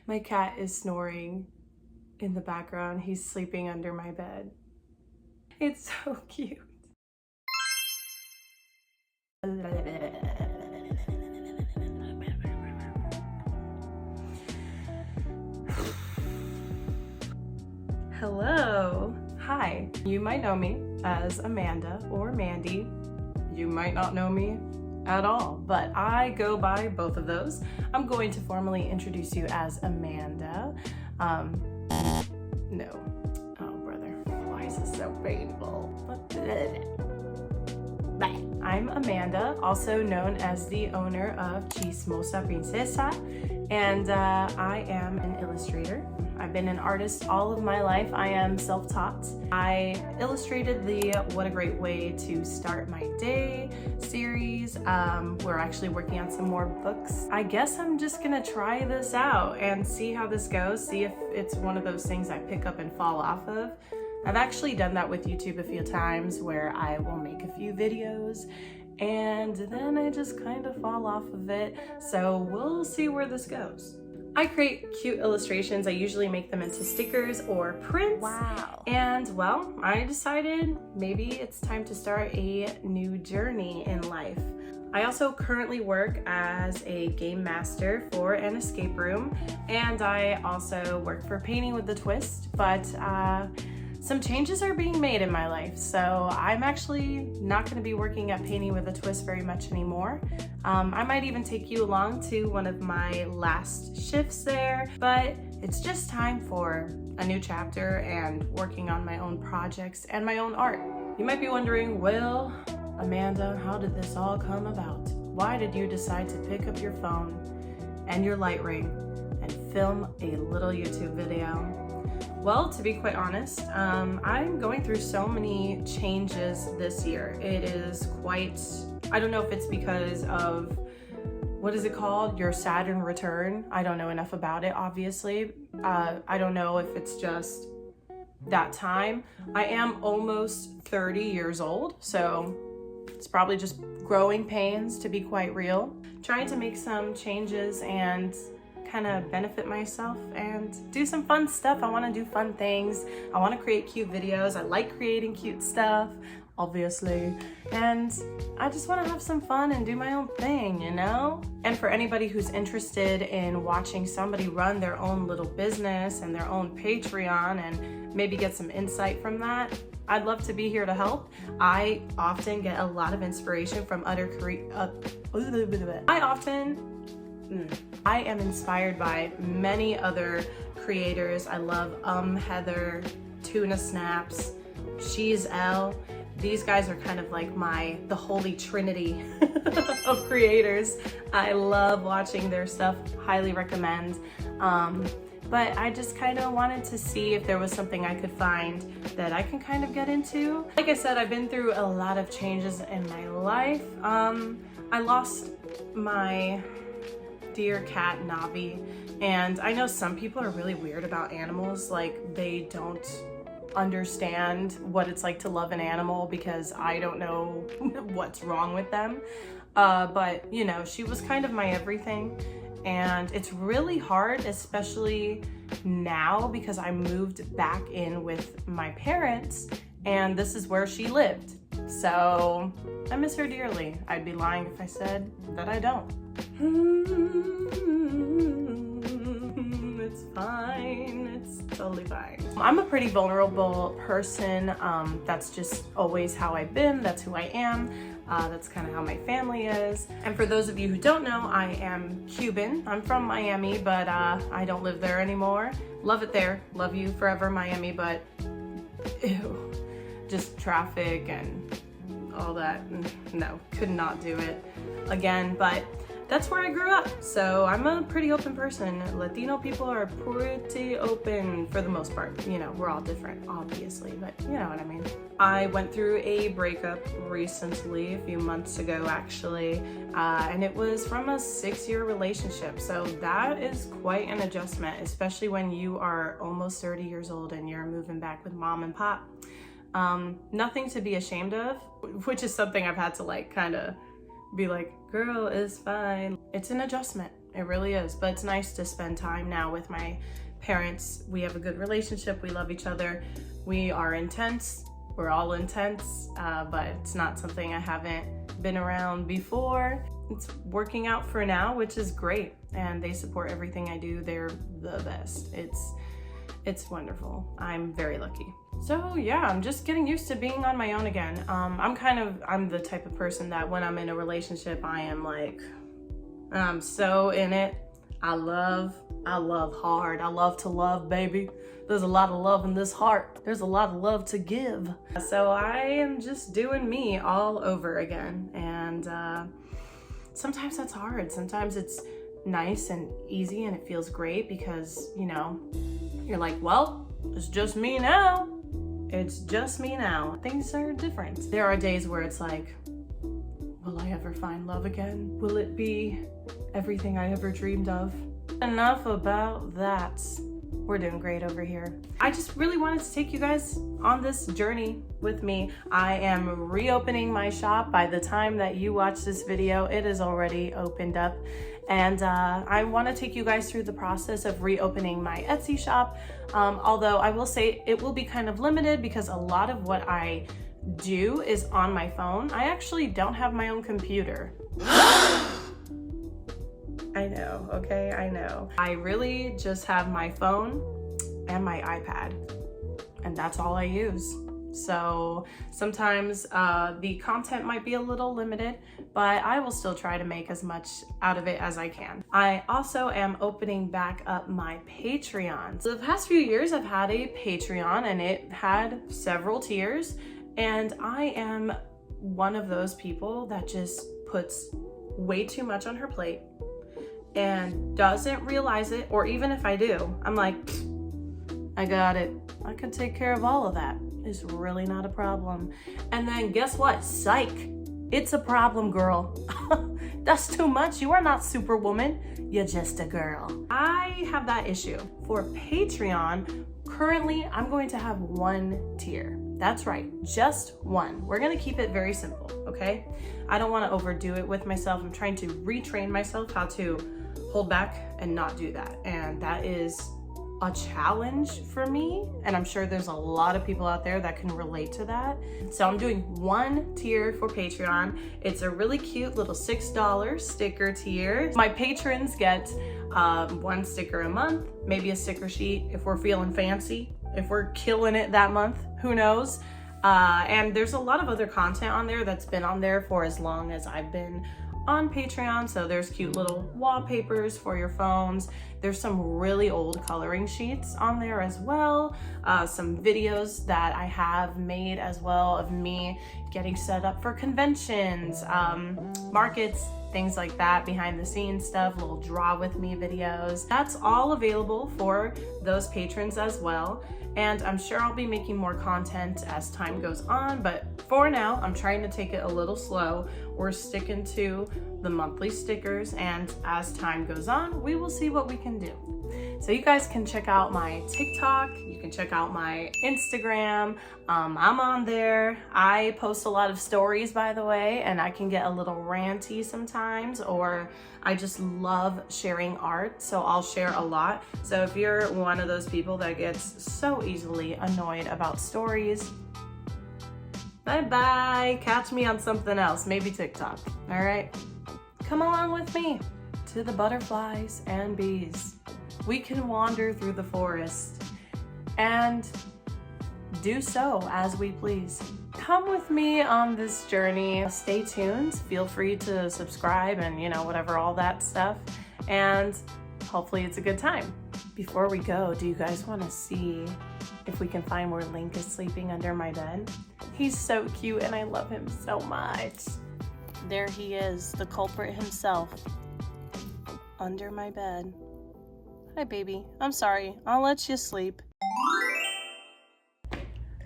My cat is snoring in the background. He's sleeping under my bed. It's so cute. Hello. Hi. You might know me as Amanda or Mandy. You might not know me at all, but I go by both of those. I'm going to formally introduce you as Amanda. No. Oh, brother. Why is this so painful? I'm Amanda, also known as the owner of Chismosa Princesa, and I am an illustrator. I've been an artist all of my life. I am self-taught. I illustrated the What a Great Way to Start My Day series. We're actually working on some more books. I guess I'm just gonna try this out and see how this goes, see if it's one of those things I pick up and fall off of. I've actually done that with YouTube a few times where I will make a few videos and then I just kind of fall off of it. So we'll see where this goes. I create cute illustrations. I usually make them into stickers or prints. Wow. And well, I decided maybe it's time to start a new journey in life. I also currently work as a game master for an escape room, and I also work for Painting with a Twist, but some changes are being made in my life, so I'm actually not going to be working at Painting with a Twist very much anymore. I might even take you along to one of my last shifts there, but it's just time for a new chapter and working on my own projects and my own art. You might be wondering, well, Amanda, how did this all come about? Why did you decide to pick up your phone and your light ring and film a little YouTube video? Well, to be quite honest, I'm going through so many changes this year. It is quite, I don't know if it's because of, what is it called? Your Saturn return. I don't know enough about it, obviously. I don't know if it's just that time. I am almost 30 years old, so it's probably just growing pains, to be quite real. Trying to make some changes and kind of benefit myself and do some fun stuff. I want to do fun things. I want to create cute videos. I like creating cute stuff, obviously. And I just want to have some fun and do my own thing, you know? And for anybody who's interested in watching somebody run their own little business and their own Patreon and maybe get some insight from that, I'd love to be here to help. I often get a lot of inspiration from I am inspired by many other creators. I love Heather, Tuna Snaps, She's Elle. These guys are kind of like the holy trinity of creators. I love watching their stuff, highly recommend. But I just kind of wanted to see if there was something I could find that I can kind of get into. Like I said, I've been through a lot of changes in my life. I lost my dear cat Navi, and I know some people are really weird about animals, like they don't understand what it's like to love an animal because I don't know what's wrong with them, but you know, she was kind of my everything, and it's really hard, especially now because I moved back in with my parents and this is where she lived, so I miss her dearly. I'd be lying if I said that I don't. It's fine, it's totally fine. I'm a pretty vulnerable person. That's just always how I've been, that's who I am. That's kind of how my family is. And for those of you who don't know, I am Cuban. I'm from Miami, but I don't live there anymore. Love it there, love you forever, Miami, but ew, just traffic and all that. No, could not do it again, but that's where I grew up. So I'm a pretty open person. Latino people are pretty open for the most part. You know, we're all different, obviously, but you know what I mean. I went through a breakup recently, a few months ago actually, and it was from a 6-year relationship. So that is quite an adjustment, especially when you are almost 30 years old and you're moving back with mom and pop. Nothing to be ashamed of, which is something I've had to like kind of be like, girl, it's fine. It's an adjustment. It really is. But it's nice to spend time now with my parents. We have a good relationship. We love each other. We are intense. We're all intense, but it's not something I haven't been around before. It's working out for now, which is great. And they support everything I do. They're the best. It's wonderful. I'm very lucky. So yeah, I'm just getting used to being on my own again. I'm the type of person that when I'm in a relationship, I am like, I'm so in it. I love hard. I love to love, baby. There's a lot of love in this heart. There's a lot of love to give. So I am just doing me all over again. And sometimes that's hard. Sometimes it's nice and easy and it feels great because, you know, you're like, well, it's just me now. It's just me now. Things are different. There are days where it's like, will I ever find love again? Will it be everything I ever dreamed of? Enough about that. We're doing great over here. I just really wanted to take you guys on this journey with me. I am reopening my shop. By the time that you watch this video, it is already opened up. And I want to take you guys through the process of reopening my Etsy shop. Although I will say it will be kind of limited because a lot of what I do is on my phone. I actually don't have my own computer. I know, okay, I know. I really just have my phone and my iPad, and that's all I use. So sometimes the content might be a little limited, but I will still try to make as much out of it as I can. I also am opening back up my Patreon. So the past few years I've had a Patreon and it had several tiers, and I am one of those people that just puts way too much on her plate and doesn't realize it, or even if I do, I'm like, I got it. I can take care of all of that. It's really not a problem. And then guess what? Psych. It's a problem, girl. That's too much. You are not Superwoman. You're just a girl. I have that issue. For Patreon, currently I'm going to have one tier. That's right, just one. We're gonna keep it very simple, okay? I don't wanna overdo it with myself. I'm trying to retrain myself how to hold back and not do that. And that is a challenge for me. And I'm sure there's a lot of people out there that can relate to that. So I'm doing one tier for Patreon. It's a really cute little $6 sticker tier. My patrons get one sticker a month, maybe a sticker sheet if we're feeling fancy, if we're killing it that month, who knows? And there's a lot of other content on there that's been on there for as long as I've been on Patreon. So there's cute little wallpapers for your phones. There's some really old coloring sheets on there as well. Some videos that I have made as well of me getting set up for conventions, markets, things like that, behind the scenes stuff, little draw with me videos. That's all available for those patrons as well. And I'm sure I'll be making more content as time goes on, but for now, I'm trying to take it a little slow. We're sticking to the monthly stickers, and as time goes on, we will see what we can do. So you guys can check out my TikTok, you can check out my Instagram. I'm on there. I post a lot of stories, by the way, and I can get a little ranty sometimes, or I just love sharing art, so I'll share a lot. So if you're one of those people that gets so easily annoyed about stories, bye-bye. Catch me on something else, maybe TikTok, all right? Come along with me to the butterflies and bees. We can wander through the forest and do so as we please. Come with me on this journey. Stay tuned. Feel free to subscribe and, you know, whatever, all that stuff. And hopefully it's a good time. Before we go, do you guys want to see if we can find where Link is sleeping under my bed? He's so cute and I love him so much. There he is, the culprit himself, under my bed. Hi, baby. I'm sorry. I'll let you sleep.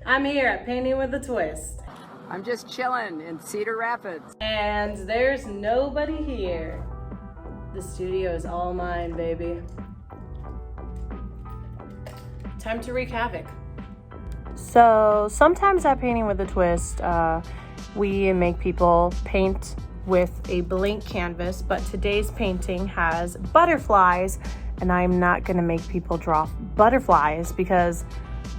I'm here at Painting with a Twist. I'm just chilling in Cedar Rapids. And there's nobody here. The studio is all mine, baby. Time to wreak havoc. So sometimes at Painting with a Twist, we make people paint with a blank canvas, but today's painting has butterflies, and I'm not gonna make people draw butterflies because,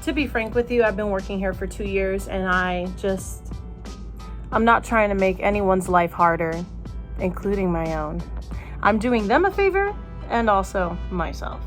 to be frank with you, I've been working here for 2 years and I'm not trying to make anyone's life harder, including my own. I'm doing them a favor and also myself.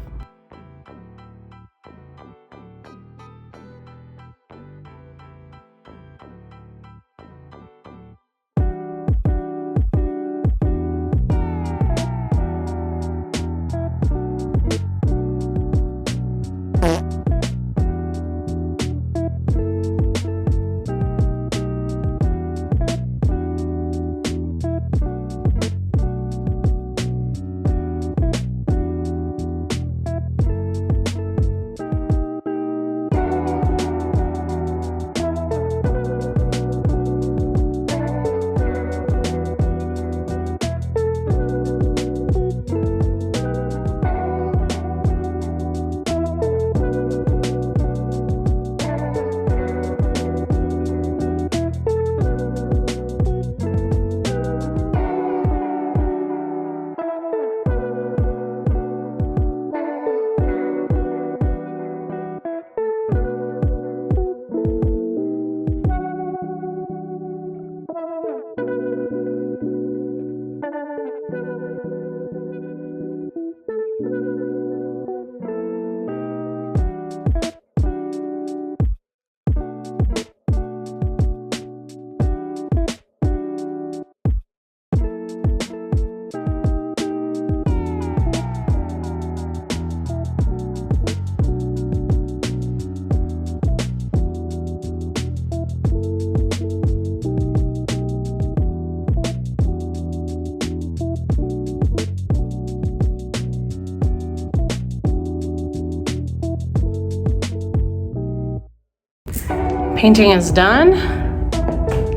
Painting is done.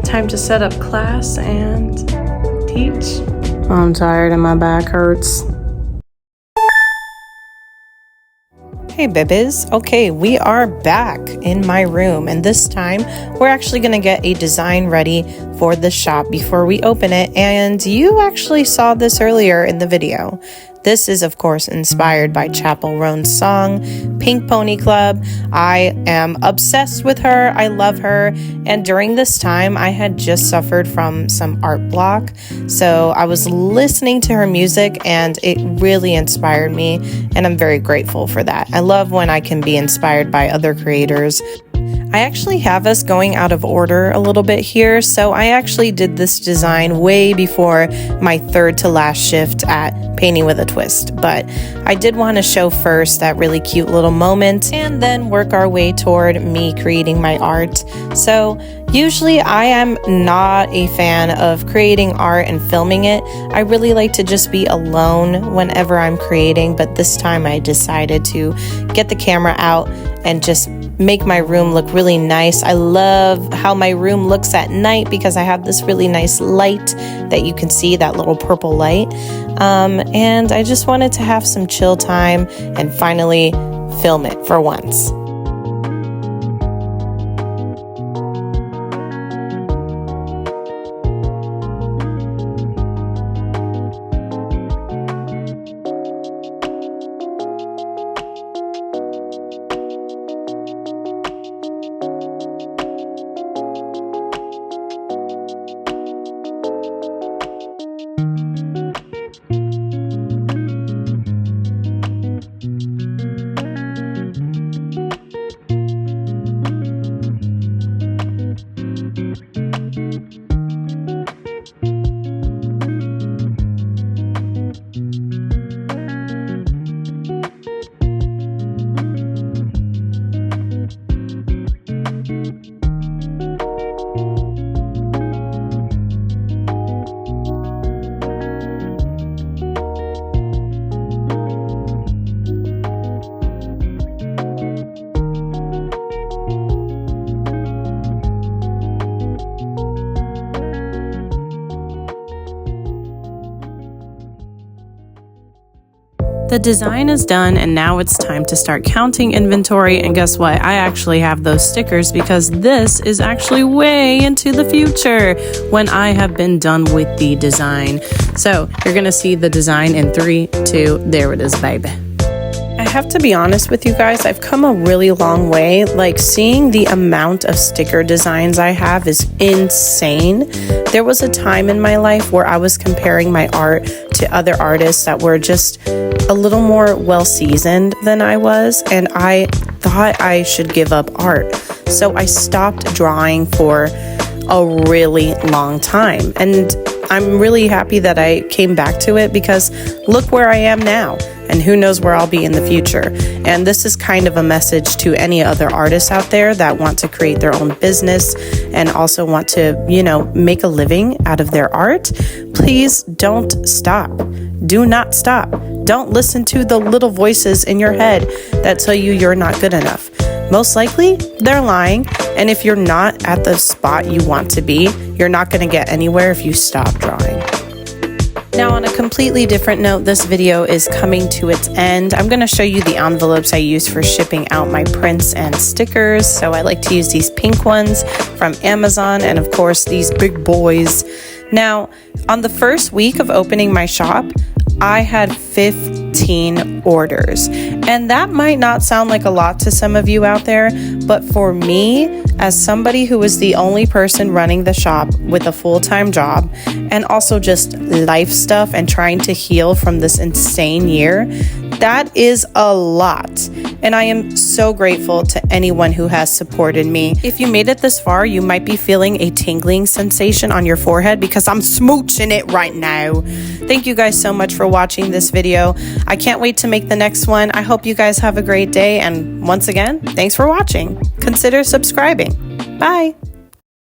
Time to set up class and teach. I'm tired and my back hurts. Hey Bibbies, okay, we are back in my room, and this time we're actually going to get a design ready for the shop before we open it, and you actually saw this earlier in the video. This is, of course, inspired by Chappell Roan's song, Pink Pony Club. I am obsessed with her. I love her. And during this time, I had just suffered from some art block. So I was listening to her music and it really inspired me. And I'm very grateful for that. I love when I can be inspired by other creators. I actually have us going out of order a little bit here, so I actually did this design way before my third to last shift at Painting with a Twist, but I did want to show first that really cute little moment and then work our way toward me creating my art. So usually I am not a fan of creating art and filming it. I really like to just be alone whenever I'm creating, but this time I decided to get the camera out and just make my room look really nice. I love how my room looks at night because I have this really nice light that you can see, that little purple light. And I just wanted to have some chill time and finally film it for once. The design is done and now it's time to start counting inventory, and guess what? I actually have those stickers because this is actually way into the future when I have been done with the design. So you're gonna see the design in 3, 2, there it is, baby. I have to be honest with you guys, I've come a really long way. Like, seeing the amount of sticker designs I have is insane. There was a time in my life where I was comparing my art to other artists that were just a little more well-seasoned than I was, and I thought I should give up art. So I stopped drawing for a really long time, and I'm really happy that I came back to it because look where I am now, and who knows where I'll be in the future. And this is kind of a message to any other artists out there that want to create their own business and also want to, make a living out of their art. Please don't stop. Do not stop. Don't listen to the little voices in your head that tell you you're not good enough. Most likely, they're lying. And if you're not at the spot you want to be, you're not going to get anywhere if you stop drawing. Now, on a completely different note, this video is coming to its end. I'm going to show you the envelopes I use for shipping out my prints and stickers. So I like to use these pink ones from Amazon and, of course, these big boys. Now, on the first week of opening my shop, I had 15 orders. And that might not sound like a lot to some of you out there, but for me, as somebody who was the only person running the shop with a full-time job and also just life stuff and trying to heal from this insane year, that is a lot. And I am so grateful to anyone who has supported me. If you made it this far, you might be feeling a tingling sensation on your forehead because I'm smooching it right now. Thank you guys so much for watching this video. I can't wait to make the next one. I hope you guys have a great day. And once again, thanks for watching. Consider subscribing. Bye.